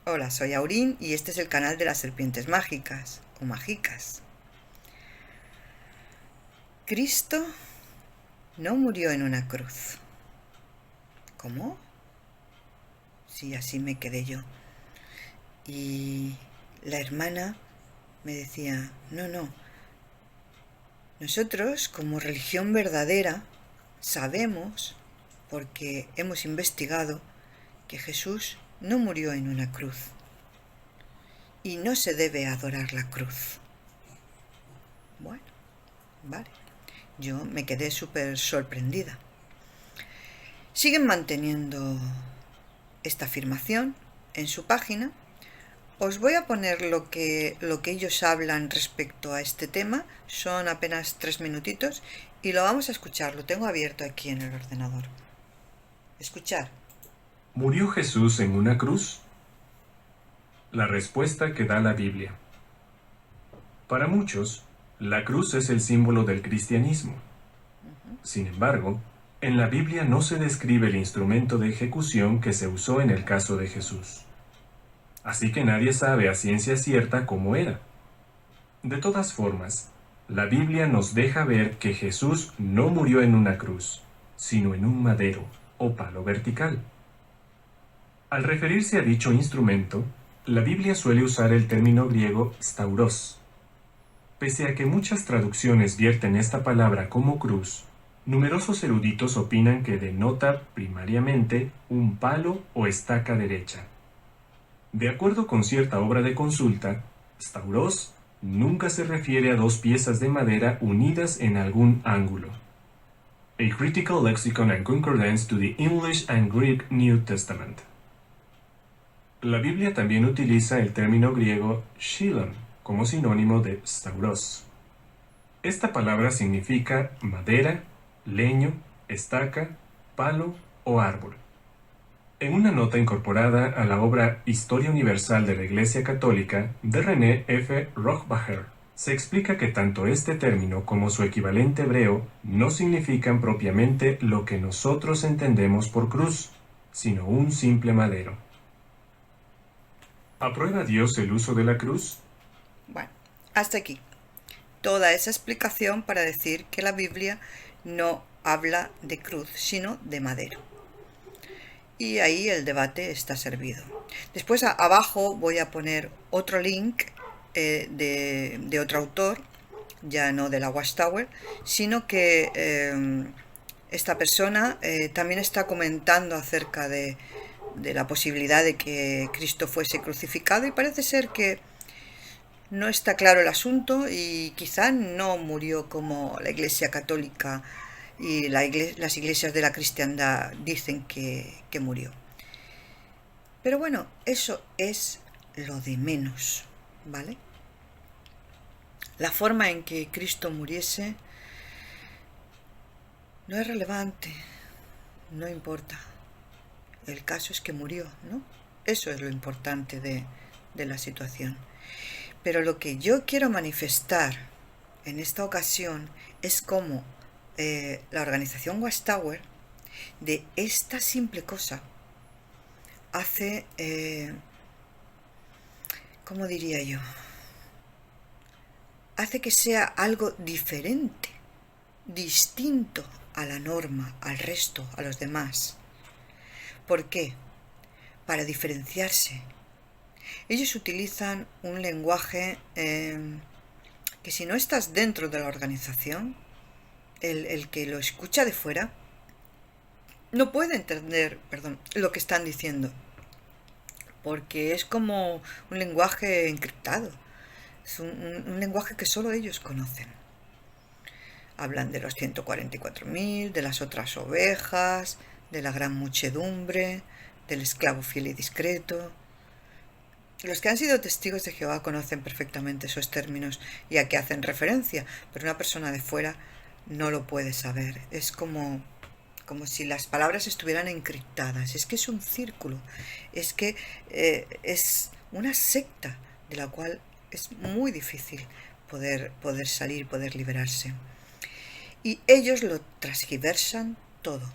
Hola, soy Aurín y este es el canal de las serpientes mágicas o mágicas. Cristo no murió en una cruz. ¿Cómo? Sí, así me quedé yo. Y la hermana me decía, no, nosotros como religión verdadera sabemos, porque hemos investigado, que Jesús no murió en una cruz y no se debe adorar la cruz. Bueno, vale. Yo me quedé súper sorprendida. Siguen manteniendo esta afirmación en su página. Os voy a poner lo que ellos hablan respecto a este tema. Son apenas 3 minutitos y lo vamos a escuchar. Lo tengo abierto aquí en el ordenador. Escuchar. ¿Murió Jesús en una cruz? La respuesta que da la Biblia. Para muchos, la cruz es el símbolo del cristianismo. Sin embargo, en la Biblia no se describe el instrumento de ejecución que se usó en el caso de Jesús. Así que nadie sabe a ciencia cierta cómo era. De todas formas, la Biblia nos deja ver que Jesús no murió en una cruz, sino en un madero o palo vertical. Al referirse a dicho instrumento, la Biblia suele usar el término griego stauros. Pese a que muchas traducciones vierten esta palabra como cruz, numerosos eruditos opinan que denota primariamente un palo o estaca derecha. De acuerdo con cierta obra de consulta, stauros nunca se refiere a dos piezas de madera unidas en algún ángulo. A Critical Lexicon and Concordance to the English and Greek New Testament. La Biblia también utiliza el término griego shilon como sinónimo de stauros. Esta palabra significa madera, leño, estaca, palo o árbol. En una nota incorporada a la obra Historia Universal de la Iglesia Católica de René F. Rochbacher, se explica que tanto este término como su equivalente hebreo no significan propiamente lo que nosotros entendemos por cruz, sino un simple madero. ¿Aprueba Dios el uso de la cruz? Bueno, hasta aquí. Toda esa explicación para decir que la Biblia no habla de cruz, sino de madero. Y ahí el debate está servido. Después abajo voy a poner otro link de otro autor, ya no de la Watchtower, sino que esta persona también está comentando acerca de la posibilidad de que Cristo fuese crucificado y parece ser que no está claro el asunto y quizá no murió como la Iglesia Católica y las iglesias de la cristiandad dicen que murió. Pero bueno, eso es lo de menos, ¿vale? La forma en que Cristo muriese no es relevante, no importa. El caso es que murió, ¿no? Eso es lo importante de la situación. Pero lo que yo quiero manifestar en esta ocasión es cómo la organización Watchtower de esta simple cosa hace, ¿cómo diría yo? Hace que sea algo diferente, distinto a la norma, al resto, a los demás. ¿Por qué? Para diferenciarse. Ellos utilizan un lenguaje que si no estás dentro de la organización, el que lo escucha de fuera no puede entender, lo que están diciendo, porque es como un lenguaje encriptado, es un lenguaje que solo ellos conocen. Hablan de los 144.000, de las otras ovejas, de la gran muchedumbre, del esclavo fiel y discreto. Los que han sido testigos de Jehová conocen perfectamente esos términos y a qué hacen referencia, pero una persona de fuera no lo puede saber. Es como si las palabras estuvieran encriptadas. Es que es un círculo, es que es una secta de la cual es muy difícil poder salir, poder liberarse. Y ellos lo transgiversan todo.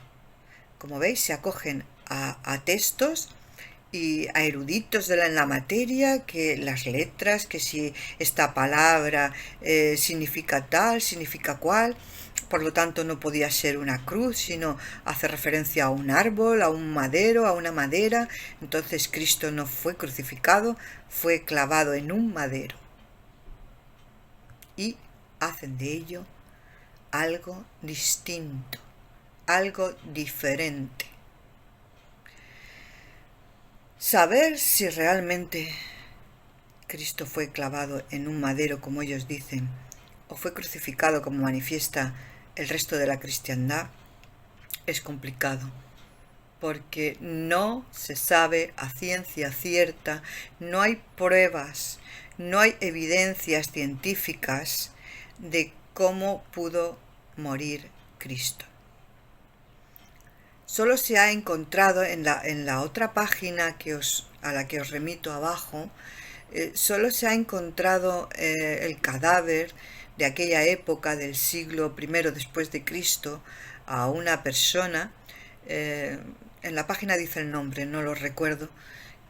Como veis, se acogen a textos y a eruditos en la materia, que las letras, que si esta palabra significa tal, significa cual, por lo tanto no podía ser una cruz, sino hace referencia a un árbol, a un madero, a una madera. Entonces Cristo no fue crucificado, fue clavado en un madero. Y hacen de ello algo distinto, algo diferente. Saber si realmente Cristo fue clavado en un madero, como ellos dicen, o fue crucificado, como manifiesta el resto de la cristiandad, es complicado, porque no se sabe a ciencia cierta, no hay pruebas, no hay evidencias científicas de cómo pudo morir Cristo. Solo se ha encontrado en la otra página a la que os remito abajo, solo se ha encontrado el cadáver de aquella época del siglo I después de Cristo a una persona, en la página dice el nombre, no lo recuerdo,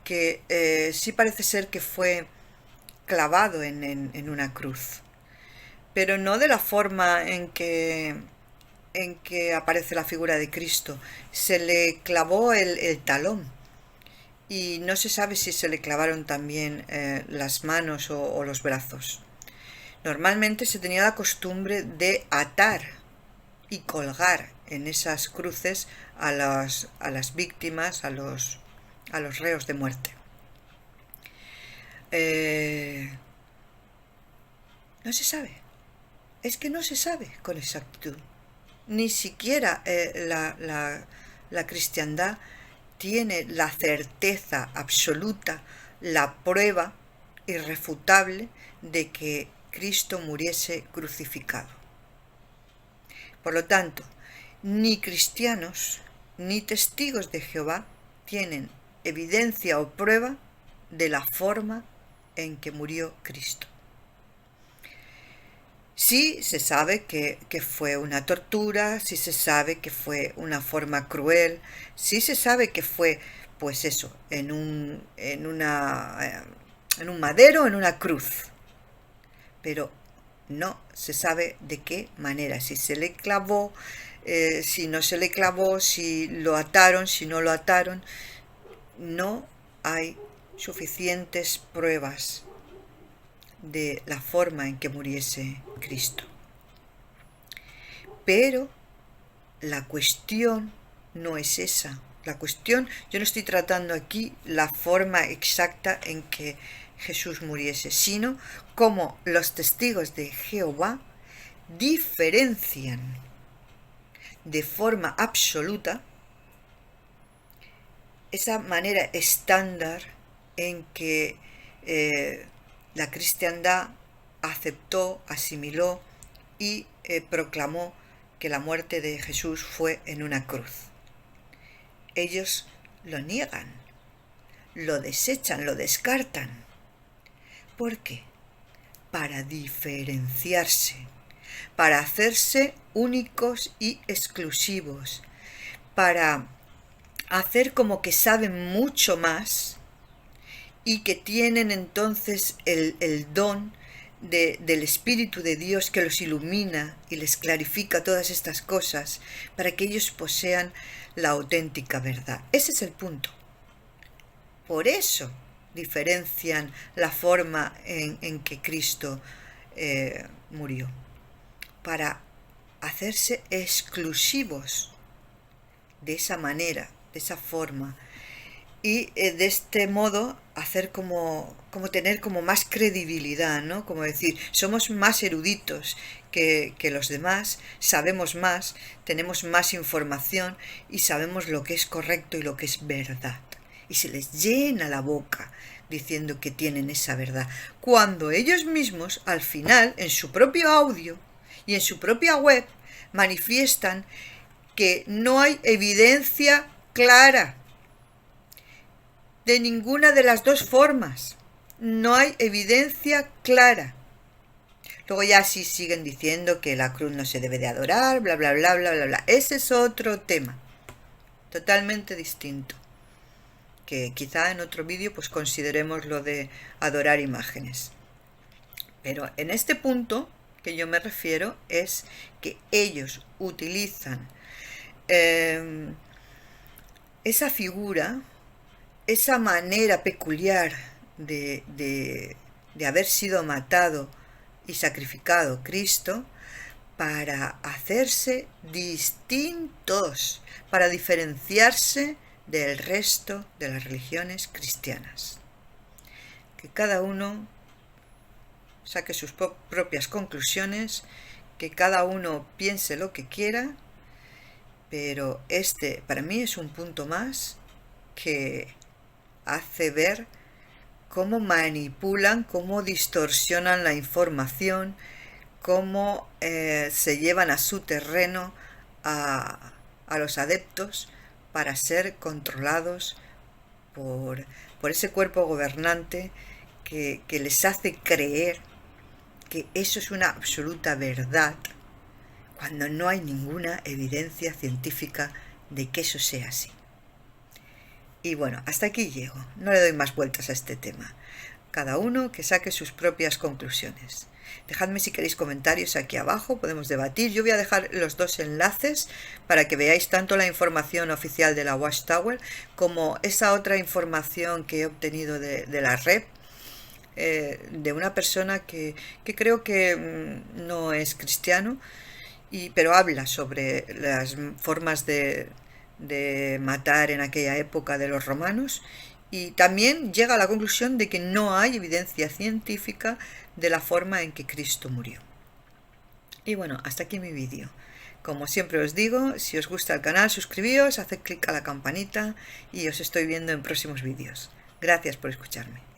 que sí parece ser que fue clavado en una cruz, pero no de la forma en que aparece la figura de Cristo. Se le clavó el talón y no se sabe si se le clavaron también las manos o los brazos. Normalmente se tenía la costumbre de atar y colgar en esas cruces a las víctimas, a los reos de muerte. No se sabe. Es que no se sabe con exactitud. Ni siquiera la cristiandad tiene la certeza absoluta, la prueba irrefutable de que Cristo muriese crucificado. Por lo tanto, ni cristianos ni testigos de Jehová tienen evidencia o prueba de la forma en que murió Cristo. Sí se sabe que fue una tortura, sí se sabe que fue una forma cruel, sí se sabe que fue, pues eso, en un madero, en una cruz. Pero no se sabe de qué manera, si se le clavó, si no se le clavó, si lo ataron, si no lo ataron. No hay suficientes pruebas de la forma en que muriese Cristo. Pero la cuestión no es esa. La cuestión, yo no estoy tratando aquí la forma exacta en que Jesús muriese, sino cómo los testigos de Jehová diferencian de forma absoluta esa manera estándar en que la cristiandad aceptó, asimiló y proclamó que la muerte de Jesús fue en una cruz. Ellos lo niegan, lo desechan, lo descartan. ¿Por qué? Para diferenciarse, para hacerse únicos y exclusivos, para hacer como que saben mucho más y que tienen entonces el don del Espíritu de Dios que los ilumina y les clarifica todas estas cosas para que ellos posean la auténtica verdad. Ese es el punto. Por eso diferencian la forma en que Cristo murió, para hacerse exclusivos de esa manera, de esa forma, y de este modo hacer como tener como más credibilidad, ¿no? Como decir, somos más eruditos que los demás, sabemos más, tenemos más información y sabemos lo que es correcto y lo que es verdad. Y se les llena la boca diciendo que tienen esa verdad, cuando ellos mismos al final en su propio audio y en su propia web manifiestan que no hay evidencia clara de ninguna de las dos formas. No hay evidencia clara. Luego ya sí siguen diciendo que la cruz no se debe de adorar, bla, bla, bla, bla, bla, bla. Ese es otro tema, totalmente distinto, que quizá en otro vídeo pues consideremos lo de adorar imágenes. Pero en este punto que yo me refiero es que ellos utilizan esa figura, esa manera peculiar de haber sido matado y sacrificado Cristo para hacerse distintos, para diferenciarse del resto de las religiones cristianas. Que cada uno saque sus propias conclusiones, que cada uno piense lo que quiera, pero este para mí es un punto más que hace ver cómo manipulan, cómo distorsionan la información, cómo se llevan a su terreno a los adeptos para ser controlados por ese cuerpo gobernante que les hace creer que eso es una absoluta verdad cuando no hay ninguna evidencia científica de que eso sea así. Y bueno, hasta aquí llego, no le doy más vueltas a este tema. Cada uno que saque sus propias conclusiones. Dejadme si queréis comentarios aquí abajo, podemos debatir. Yo voy a dejar los dos enlaces para que veáis tanto la información oficial de la Watchtower como esa otra información que he obtenido de la red, de una persona que creo que no es cristiano, pero habla sobre las formas de matar en aquella época de los romanos, y también llega a la conclusión de que no hay evidencia científica de la forma en que Cristo murió. Y bueno, hasta aquí mi vídeo. Como siempre os digo, si os gusta el canal, suscribíos, haced clic a la campanita y os estoy viendo en próximos vídeos. Gracias por escucharme.